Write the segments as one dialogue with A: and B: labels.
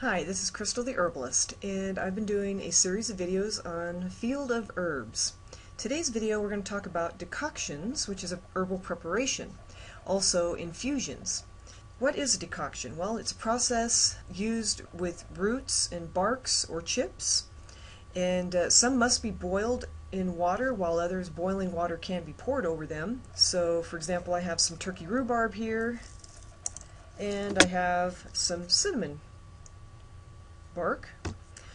A: Hi, this is Crystal the Herbalist, and I've been doing a series of videos on field of herbs. Today's video we're going to talk about decoctions, which is a herbal preparation, also infusions. What is a decoction? Well, it's a process used with roots and barks or chips, and some must be boiled in water, while others boiling water can be poured over them. So, for example, I have some turkey rhubarb here, and I have some cinnamon bark.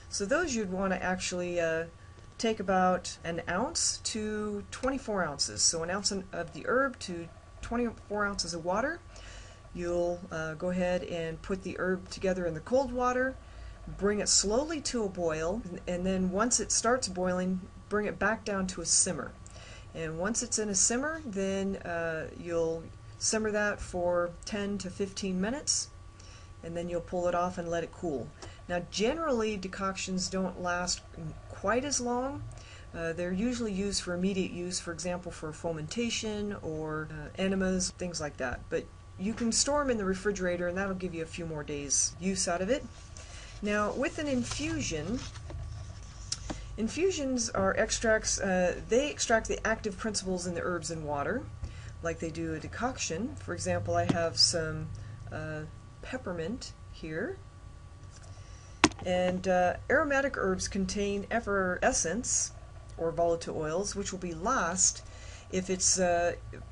A: So those you'd want to actually take about an ounce to 24 ounces. So an ounce of the herb to 24 ounces of water. You'll go ahead and put the herb together in the cold water, bring it slowly to a boil, and then once it starts boiling, bring it back down to a simmer. And once it's in a simmer, then you'll simmer that for 10 to 15 minutes, and then you'll pull it off and let it cool. Now, generally, decoctions don't last quite as long. They're usually used for immediate use, for example, for fomentation or enemas, things like that. But you can store them in the refrigerator, and that'll give you a few more days use out of it. Now, with an infusion, infusions are extracts. They extract the active principles in the herbs and water, like they do a decoction. For example, I have some peppermint here. And aromatic herbs contain effervescence, or volatile oils, which will be lost if it's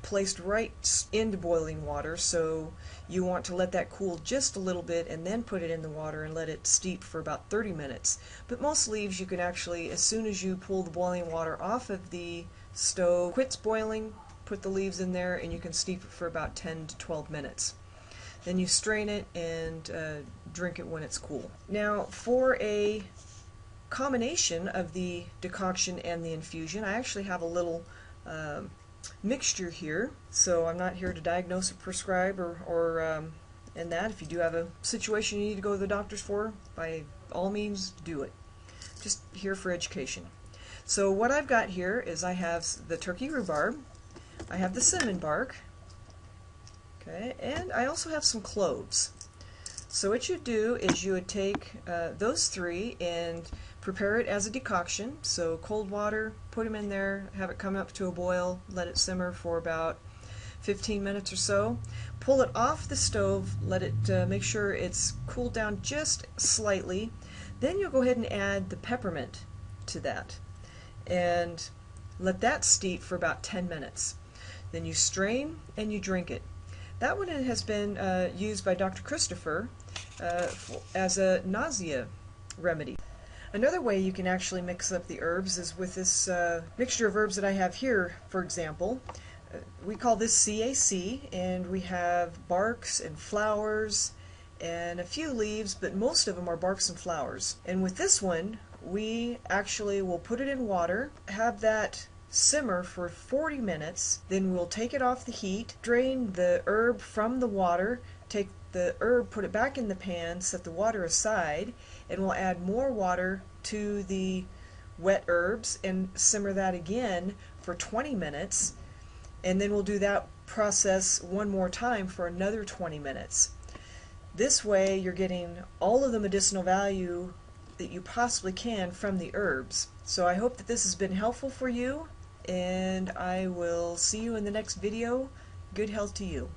A: placed right into boiling water. So you want to let that cool just a little bit and then put it in the water and let it steep for about 30 minutes. But most leaves you can actually, as soon as you pull the boiling water off of the stove, quits boiling, put the leaves in there, and you can steep it for about 10 to 12 minutes. Then you strain it and drink it when it's cool. Now, for a combination of the decoction and the infusion, I actually have a little mixture here. So I'm not here to diagnose or prescribe or and that. If you do have a situation you need to go to the doctors for, by all means do it. Just here for education. So what I've got here is I have the turkey rhubarb, I have the cinnamon bark, okay, and I also have some cloves. So what you do is you would take those three and prepare it as a decoction. So cold water, put them in there, have it come up to a boil, let it simmer for about 15 minutes or so. Pull it off the stove, let it make sure it's cooled down just slightly. Then you'll go ahead and add the peppermint to that and let that steep for about 10 minutes. Then you strain and you drink it. That one has been used by Dr. Christopher as a nausea remedy. Another way you can actually mix up the herbs is with this mixture of herbs that I have here, for example. We call this CAC, and we have barks and flowers and a few leaves, but most of them are barks and flowers. And with this one, we actually will put it in water, have that simmer for 40 minutes, then we'll take it off the heat, drain the herb from the water, take the herb, put it back in the pan, set the water aside, and we'll add more water to the wet herbs and simmer that again for 20 minutes, and then we'll do that process one more time for another 20 minutes. This way you're getting all of the medicinal value that you possibly can from the herbs. So I hope that this has been helpful for you, and I will see you in the next video. Good health to you.